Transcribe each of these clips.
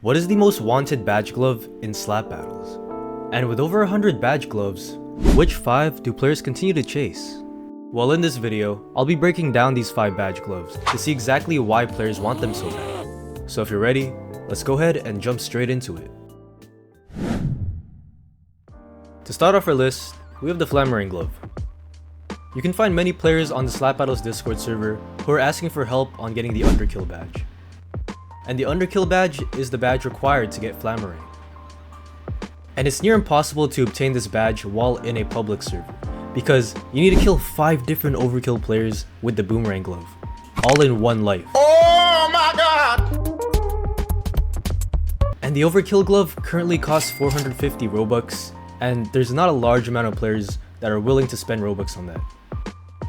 What is the most wanted badge glove in slap battles? And with over 100 badge gloves, which 5 do players continue to chase? Well, in this video, I'll be breaking down these 5 badge gloves to see exactly why players want them so bad. So if you're ready, let's go ahead and jump straight into it. To start off our list, we have the Flamarang glove. You can find many players on the Slap Battles Discord server who are asking for help on getting the Underkill badge. And the Underkill badge is the badge required to get Flamarang. And it's near impossible to obtain this badge while in a public server, because you need to kill 5 different overkill players with the Boomerang glove, all in one life. Oh my god! And the overkill glove currently costs 450 Robux, and there's not a large amount of players that are willing to spend Robux on that.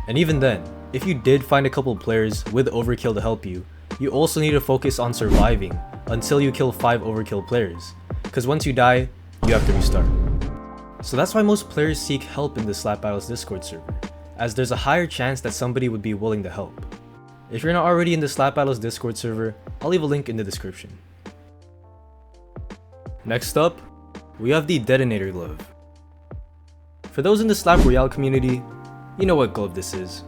And even then, if you did find a couple players with overkill to help you, you also need to focus on surviving until you kill 5 overkill players, because once you die, you have to restart. So that's why most players seek help in the Slap Battles Discord server, as there's a higher chance that somebody would be willing to help. If you're not already in the Slap Battles Discord server, I'll leave a link in the description. Next up, we have the Detonator glove. For those in the Slap Royale community, you know what glove this is.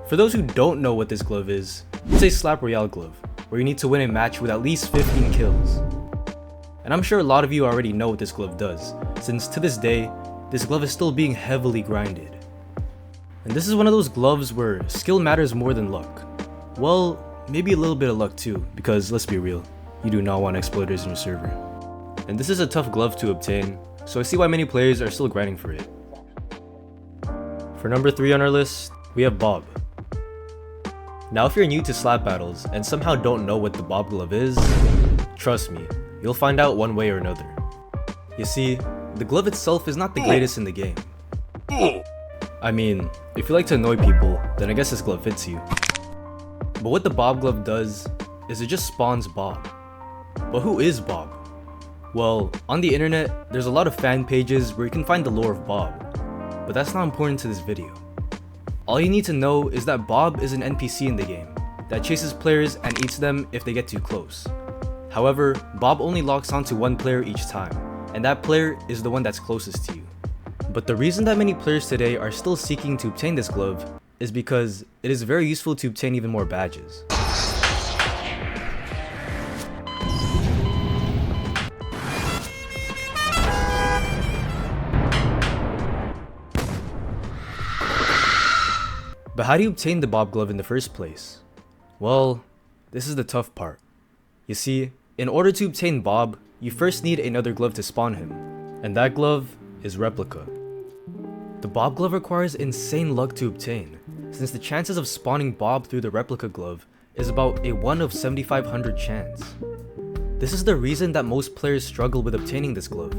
For those who don't know what this glove is, it's a Slap Royale glove, where you need to win a match with at least 15 kills. And I'm sure a lot of you already know what this glove does, since to this day, this glove is still being heavily grinded. And this is one of those gloves where skill matters more than luck. Well, maybe a little bit of luck too, because let's be real, you do not want exploiters in your server. And this is a tough glove to obtain, so I see why many players are still grinding for it. For number 3 on our list, we have Bob. Now if you're new to slap battles and somehow don't know what the Bob glove is, trust me, you'll find out one way or another. You see, the glove itself is not the greatest in the game. I mean, if you like to annoy people, then I guess this glove fits you. But what the Bob glove does is it just spawns Bob. But who is Bob? Well, on the internet, there's a lot of fan pages where you can find the lore of Bob, but that's not important to this video. All you need to know is that Bob is an NPC in the game that chases players and eats them if they get too close. However, Bob only locks onto one player each time, and that player is the one that's closest to you. But the reason that many players today are still seeking to obtain this glove is because it is very useful to obtain even more badges. But how do you obtain the Bob glove in the first place? Well, this is the tough part. You see, in order to obtain Bob, you first need another glove to spawn him, and that glove is Replica. The Bob glove requires insane luck to obtain, since the chances of spawning Bob through the Replica glove is about a 1 of 7,500 chance. This is the reason that most players struggle with obtaining this glove.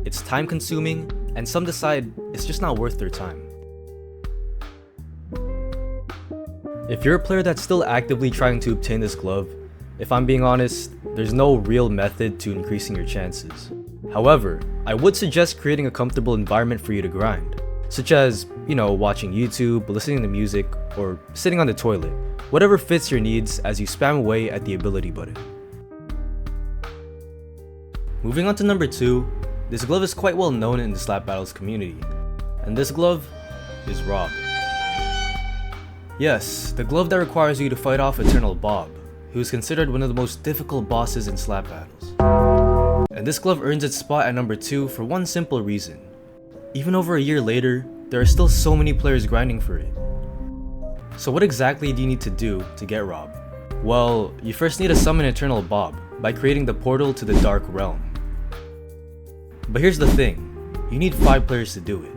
It's time consuming, and some decide it's just not worth their time. If you're a player that's still actively trying to obtain this glove, if I'm being honest, there's no real method to increasing your chances. However, I would suggest creating a comfortable environment for you to grind, such as, watching YouTube, listening to music, or sitting on the toilet, whatever fits your needs as you spam away at the ability button. Moving on to number 2, this glove is quite well known in the Slap Battles community, and this glove is Rob. Yes, the glove that requires you to fight off Eternal Bob, who is considered one of the most difficult bosses in slap battles. And this glove earns its spot at number 2 for one simple reason. Even over a year later, there are still so many players grinding for it. So what exactly do you need to do to get Rob? Well, you first need to summon Eternal Bob by creating the portal to the Dark Realm. But here's the thing, you need 5 players to do it.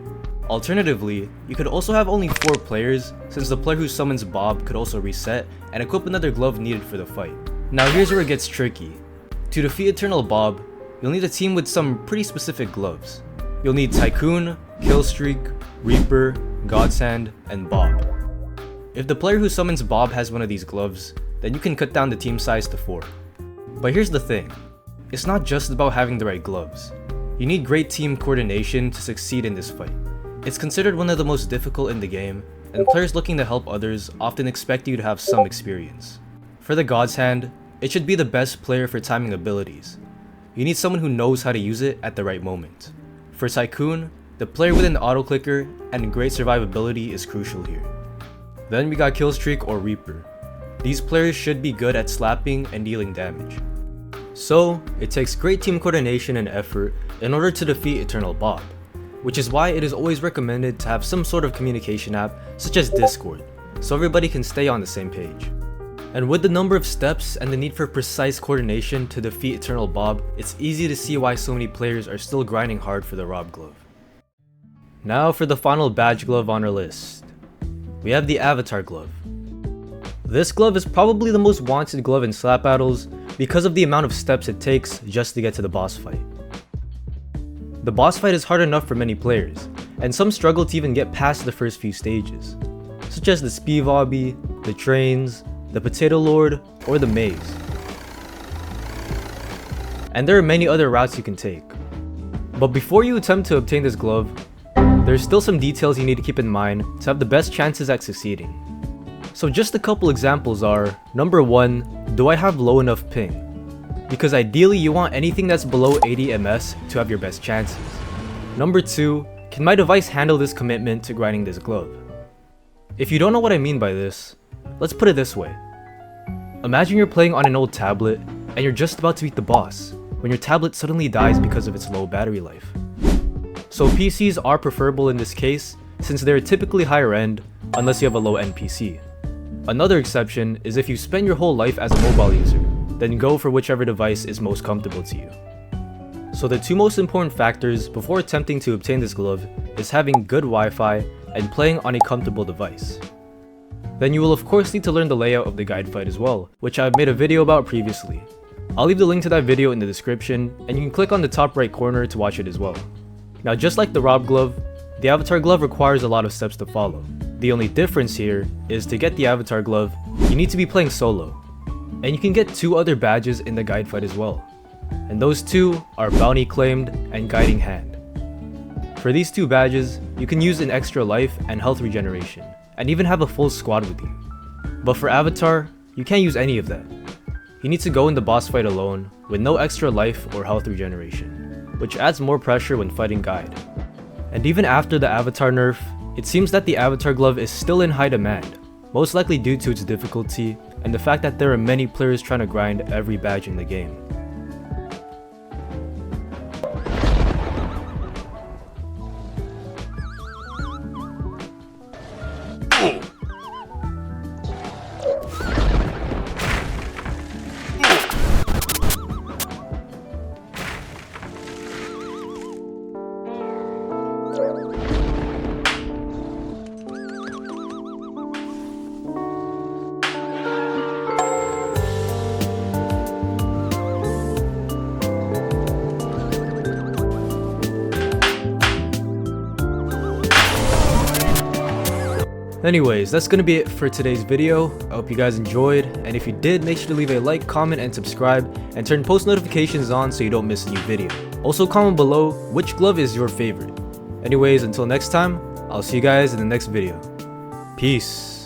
Alternatively, you could also have only 4 players, since the player who summons Bob could also reset and equip another glove needed for the fight. Now here's where it gets tricky. To defeat Eternal Bob, you'll need a team with some pretty specific gloves. You'll need Tycoon, Killstreak, Reaper, Godsend, and Bob. If the player who summons Bob has one of these gloves, then you can cut down the team size to 4. But here's the thing, it's not just about having the right gloves. You need great team coordination to succeed in this fight. It's considered one of the most difficult in the game, and players looking to help others often expect you to have some experience. For the God's Hand, it should be the best player for timing abilities, you need someone who knows how to use it at the right moment. For Tycoon, the player with an auto clicker and great survivability is crucial here. Then we got Killstreak or Reaper. These players should be good at slapping and dealing damage. So, it takes great team coordination and effort in order to defeat Eternal Bob, which is why it is always recommended to have some sort of communication app such as Discord, so everybody can stay on the same page. And with the number of steps and the need for precise coordination to defeat Eternal Bob, it's easy to see why so many players are still grinding hard for the Rob Glove. Now for the final badge glove on our list. We have the Avatar Glove. This glove is probably the most wanted glove in slap battles because of the amount of steps it takes just to get to the boss fight. The boss fight is hard enough for many players, and some struggle to even get past the first few stages, such as the speed obby, the trains, the potato lord, or the maze. And there are many other routes you can take. But before you attempt to obtain this glove, there's still some details you need to keep in mind to have the best chances at succeeding. So just a couple examples are, number 1, do I have low enough ping? Because ideally you want anything that's below 80 ms to have your best chances. Number 2, can my device handle this commitment to grinding this glove? If you don't know what I mean by this, let's put it this way. Imagine you're playing on an old tablet and you're just about to beat the boss when your tablet suddenly dies because of its low battery life. So PCs are preferable in this case since they're typically higher end unless you have a low end PC. Another exception is if you spend your whole life as a mobile user, then go for whichever device is most comfortable to you. So the two most important factors before attempting to obtain this glove is having good Wi-Fi and playing on a comfortable device. Then you will of course need to learn the layout of the guide fight as well, which I've made a video about previously. I'll leave the link to that video in the description, and you can click on the top right corner to watch it as well. Now just like the Rob Glove, the Avatar Glove requires a lot of steps to follow. The only difference here is to get the Avatar Glove, you need to be playing solo. And you can get 2 other badges in the guide fight as well. And those 2 are Bounty Claimed and Guiding Hand. For these 2 badges, you can use an extra life and health regeneration, and even have a full squad with you. But for Avatar, you can't use any of that. You need to go in the boss fight alone with no extra life or health regeneration, which adds more pressure when fighting Guide. And even after the Avatar nerf, it seems that the Avatar Glove is still in high demand, most likely due to its difficulty and the fact that there are many players trying to grind every badge in the game. Anyways, that's gonna be it for today's video. I hope you guys enjoyed, and if you did, make sure to leave a like, comment, and subscribe, and turn post notifications on so you don't miss a new video. Also comment below which glove is your favorite. Anyways, until next time, I'll see you guys in the next video. Peace.